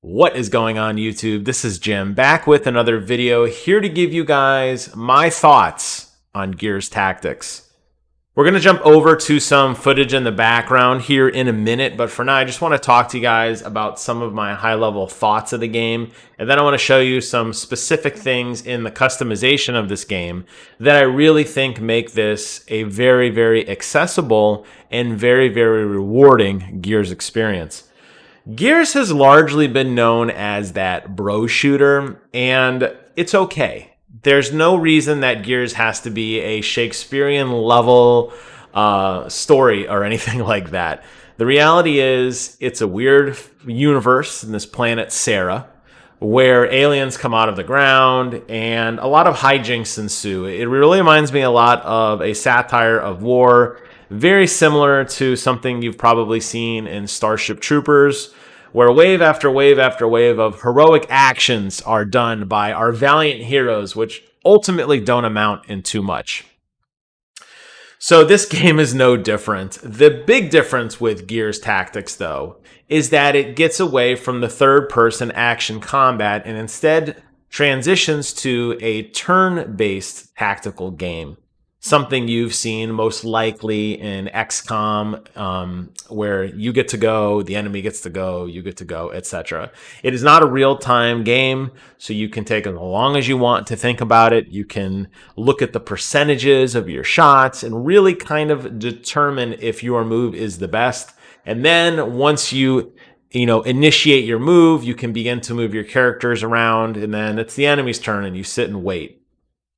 What is going on, YouTube? This is Jim back with another video here to give you guys my thoughts on Gears Tactics. We're going to jump over to some footage in the background here in a minute, but for now I just want to talk to you guys about some of my high-level thoughts of the game, and then I want to show you some specific things in the customization of this game that I really think make this a very, very accessible and very, very rewarding Gears experience. Gears has largely been known as that bro shooter, and it's okay. There's no reason that Gears has to be a Shakespearean level story or anything like that. The reality is it's a weird universe in this planet Sarah, where aliens come out of the ground and a lot of hijinks ensue. It really reminds me a lot of a satire of war, very similar to something you've probably seen in Starship Troopers, where wave after wave after wave of heroic actions are done by our valiant heroes, which ultimately don't amount in too much. So this game is no different. The big difference with Gears Tactics, though, is that it gets away from the third-person action combat and instead transitions to a turn-based tactical game. Something you've seen most likely in XCOM, where you get to go, the enemy gets to go, you get to go, etc. It is not a real-time game, so you can take as long as you want to think about it. You can look at the percentages of your shots and really kind of determine if your move is the best. And then once you initiate your move, you can begin to move your characters around, and then it's the enemy's turn and you sit and wait.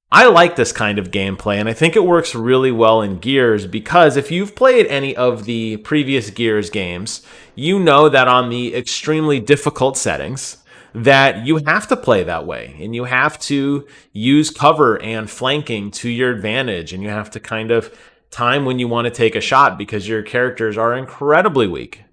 I like this kind of gameplay, and I think it works really well in Gears because if you've played any of the previous Gears games, you know that on the extremely difficult settings that you have to play that way, and you have to use cover and flanking to your advantage, and you have to kind of time when you want to take a shot because your characters are incredibly weak.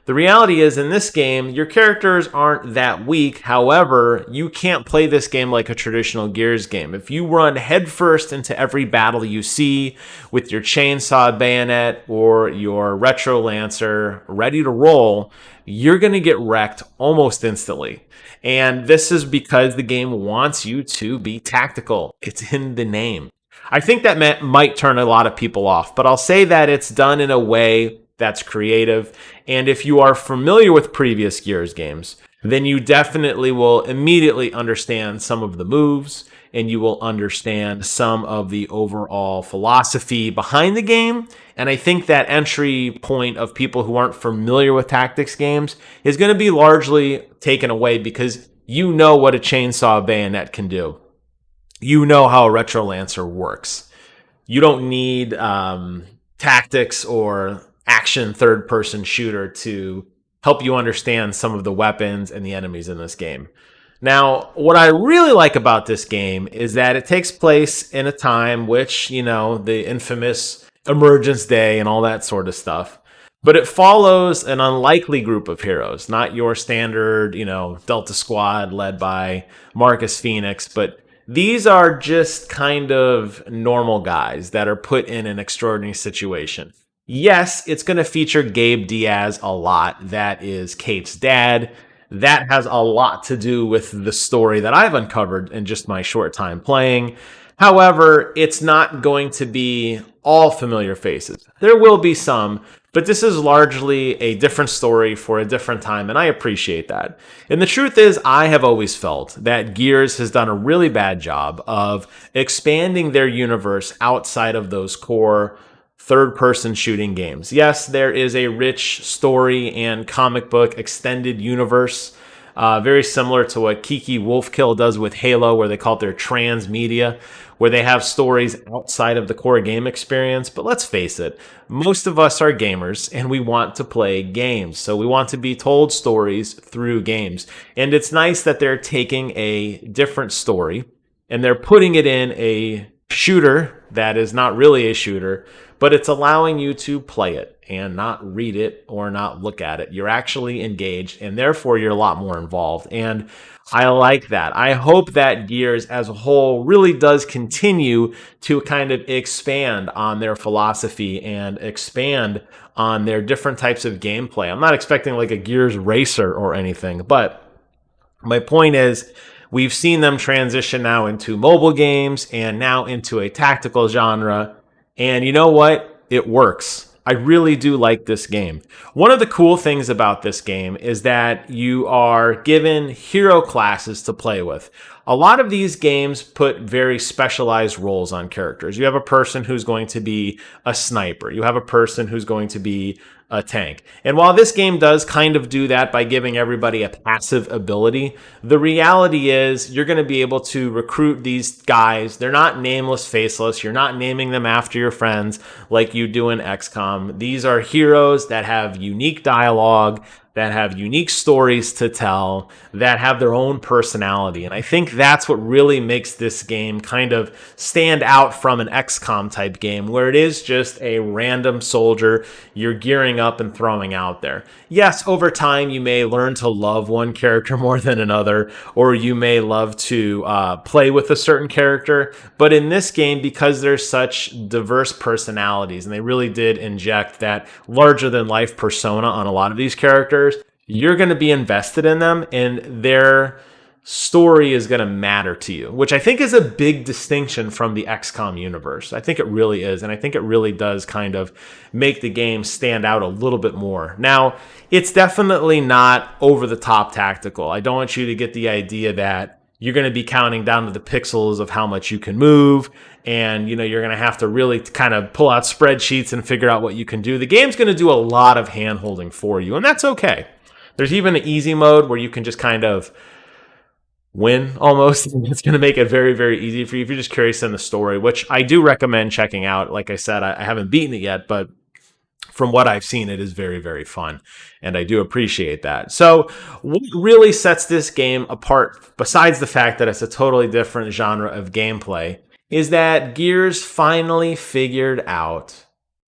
The reality is, in this game, your characters aren't that weak. However, you can't play this game like a traditional Gears game. If you run headfirst into every battle you see with your chainsaw bayonet or your retro lancer ready to roll, you're going to get wrecked almost instantly. And this is because the game wants you to be tactical. It's in the name. I think that might turn a lot of people off, but I'll say that it's done in a way that's creative. And if you are familiar with previous Gears games, then you definitely will immediately understand some of the moves, and you will understand some of the overall philosophy behind the game. And I think that entry point of people who aren't familiar with tactics games is going to be largely taken away because you know what a chainsaw bayonet can do. You know how a retro lancer works. You don't need tactics or action third-person shooter to help you understand some of the weapons and the enemies in this game. Now, what I really like about this game is that it takes place in a time which, the infamous Emergence Day and all that sort of stuff, but it follows an unlikely group of heroes, not your standard, Delta Squad led by Marcus Phoenix, but these are just kind of normal guys that are put in an extraordinary situation. Yes, it's going to feature Gabe Diaz a lot. That is Kate's dad. That has a lot to do with the story that I've uncovered in just my short time playing. However, it's not going to be all familiar faces. There will be some, but this is largely a different story for a different time, and I appreciate that. And the truth is, I have always felt that Gears has done a really bad job of expanding their universe outside of those core third-person shooting games. Yes, there is a rich story and comic book extended universe, very similar to what Kiki Wolfkill does with Halo, where they call it their transmedia, where they have stories outside of the core game experience. But let's face it, most of us are gamers, and we want to play games. So we want to be told stories through games. And it's nice that they're taking a different story, and they're putting it in a shooter that is not really a shooter, but it's allowing you to play it and not read it or not look at it. You're actually engaged, and therefore you're a lot more involved. And I like that. I hope that Gears as a whole really does continue to kind of expand on their philosophy and expand on their different types of gameplay. I'm not expecting like a Gears racer or anything, but my point is we've seen them transition now into mobile games and now into a tactical genre. And you know what? It works. I really do like this game. One of the cool things about this game is that you are given hero classes to play with. A lot of these games put very specialized roles on characters. You have a person who's going to be a sniper. You have a person who's going to be a tank. And while this game does kind of do that by giving everybody a passive ability, the reality is you're going to be able to recruit these guys. They're not nameless, faceless. You're not naming them after your friends like you do in XCOM. These are heroes that have unique dialogue, that have unique stories to tell, that have their own personality. And I think that's what really makes this game kind of stand out from an XCOM type game where it is just a random soldier you're gearing up and throwing out there. Yes, over time you may learn to love one character more than another, or you may love to play with a certain character. But in this game, because there's such diverse personalities, and they really did inject that larger than life persona on a lot of these characters, you're going to be invested in them and their story is going to matter to you, which I think is a big distinction from the XCOM universe. I think it really is. And I think it really does kind of make the game stand out a little bit more. Now, it's definitely not over the top tactical. I don't want you to get the idea that you're going to be counting down to the pixels of how much you can move. And, you know, you're going to have to really kind of pull out spreadsheets and figure out what you can do. The game's going to do a lot of hand holding for you, and that's okay. There's even an easy mode where you can just kind of win almost. It's going to make it very, very easy for you if you're just curious in the story, which I do recommend checking out. Like I said, I haven't beaten it yet, but from what I've seen, it is very, very fun, and I do appreciate that. So what really sets this game apart, besides the fact that it's a totally different genre of gameplay, is that Gears finally figured out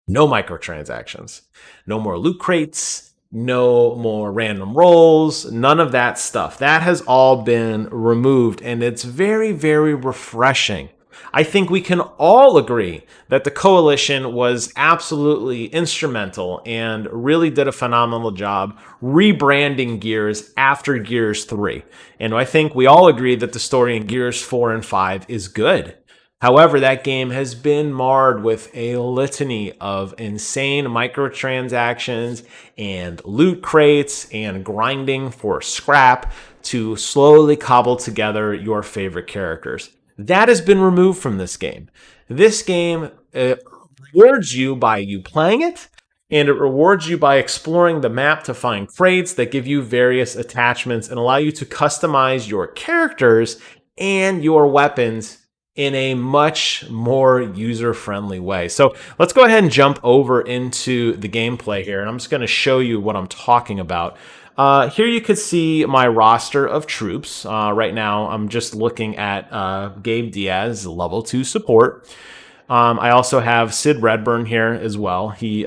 no microtransactions, no more loot crates, no more random rolls, none of that stuff. That has all been removed, and it's very, very refreshing. I think we can all agree that the Coalition was absolutely instrumental and really did a phenomenal job rebranding Gears after Gears 3. And I think we all agree that the story in Gears 4 and 5 is good. However, that game has been marred with a litany of insane microtransactions and loot crates and grinding for scrap to slowly cobble together your favorite characters. That has been removed from this game. This game rewards you by you playing it, and it rewards you by exploring the map to find crates that give you various attachments and allow you to customize your characters and your weapons in a much more user-friendly way. So let's go ahead and jump over into the gameplay here, and I'm just going to show you what I'm talking about. Here you could see my roster of troops. Right now, I'm just looking at Gabe Diaz, level 2 support. I also have Sid Redburn here as well. He's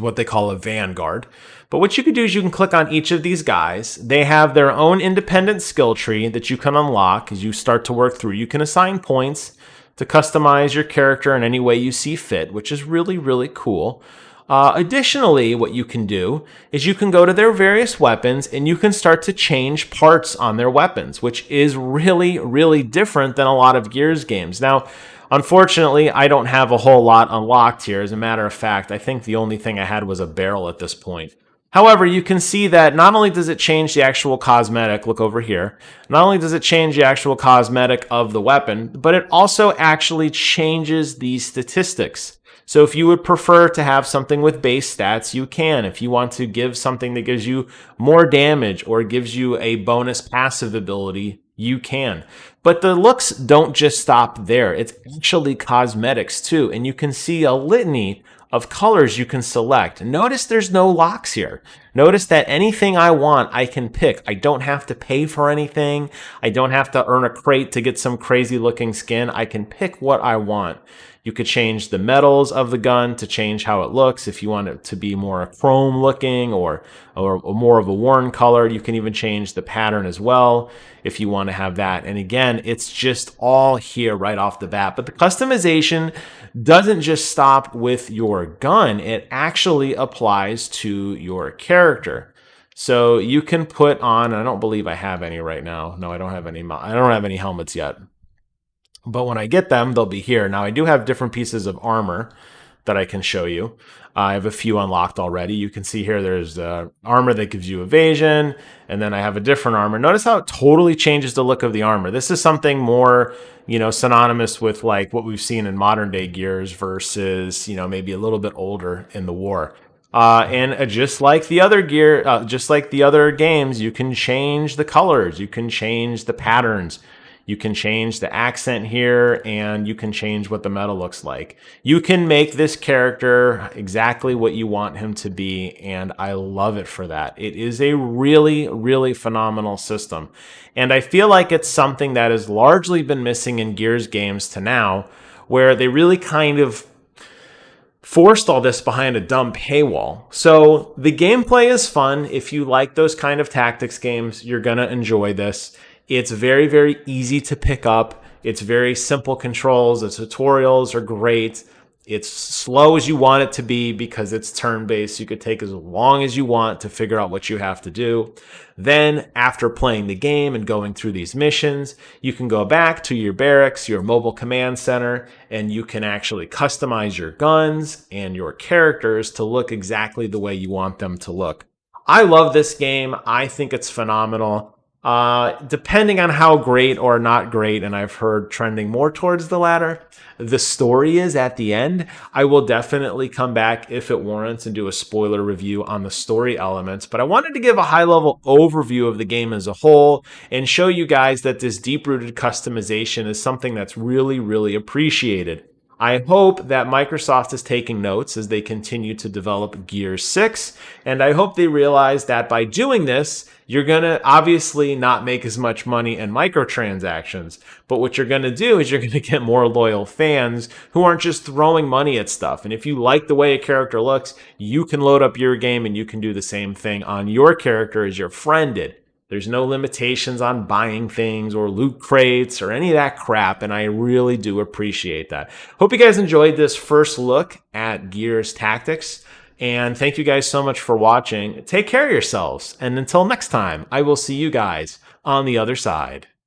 what they call a vanguard. But what you can do is you can click on each of these guys. They have their own independent skill tree that you can unlock as you start to work through. You can assign points to customize your character in any way you see fit, which is really, really cool. Additionally, what you can do is you can go to their various weapons and you can start to change parts on their weapons, which is really, really different than a lot of Gears games. Now, unfortunately, I don't have a whole lot unlocked here. As a matter of fact, I think the only thing I had was a barrel at this point. However, you can see that not only does it change the actual cosmetic, look over here, not only does it change the actual cosmetic of the weapon, but it also actually changes the statistics. So if you would prefer to have something with base stats, you can. If you want to give something that gives you more damage or gives you a bonus passive ability, you can. But the looks don't just stop there. It's actually cosmetics too. And you can see a litany of colors you can select. Notice there's no locks here. Notice that anything I want, I can pick. I don't have to pay for anything. I don't have to earn a crate to get some crazy looking skin. I can pick what I want. You could change the metals of the gun to change how it looks. If you want it to be more chrome looking or more of a worn color, you can even change the pattern as well if you want to have that. And again, it's just all here right off the bat. But the customization doesn't just stop with your gun. It actually applies to your character. So you can put on, I don't believe I have any right now. No, I don't have any helmets yet. But when I get them, they'll be here. Now, I do have different pieces of armor that I can show you. I have a few unlocked already. You can see here there's armor that gives you evasion, and then I have a different armor. Notice how it totally changes the look of the armor. This is something more, synonymous with like what we've seen in modern day Gears versus, maybe a little bit older in the war. And just like the other just like the other games, you can change the colors, you can change the patterns. You can change the accent here, and you can change what the metal looks like. You can make this character exactly what you want him to be, and I love it for that. It is a really, really phenomenal system. And I feel like it's something that has largely been missing in Gears games to now, where they really kind of forced all this behind a dumb paywall. So the gameplay is fun. If you like those kind of tactics games, you're going to enjoy this. It's very, very easy to pick up. It's very simple controls. The tutorials are great. It's slow as you want it to be because it's turn-based. You could take as long as you want to figure out what you have to do. Then, after playing the game and going through these missions, you can go back to your barracks, your mobile command center, and you can actually customize your guns and your characters to look exactly the way you want them to look. I love this game. I think it's phenomenal. Depending on how great or not great, and I've heard trending more towards the latter, the story is at the end, I will definitely come back if it warrants and do a spoiler review on the story elements. But I wanted to give a high-level overview of the game as a whole and show you guys that this deep-rooted customization is something that's really, really appreciated. I hope that Microsoft is taking notes as they continue to develop Gears 6, and I hope they realize that by doing this, you're going to obviously not make as much money in microtransactions, but what you're going to do is you're going to get more loyal fans who aren't just throwing money at stuff. And if you like the way a character looks, you can load up your game and you can do the same thing on your character as your friend did. There's no limitations on buying things or loot crates or any of that crap, and I really do appreciate that. Hope you guys enjoyed this first look at Gears Tactics, and thank you guys so much for watching. Take care of yourselves, and until next time, I will see you guys on the other side.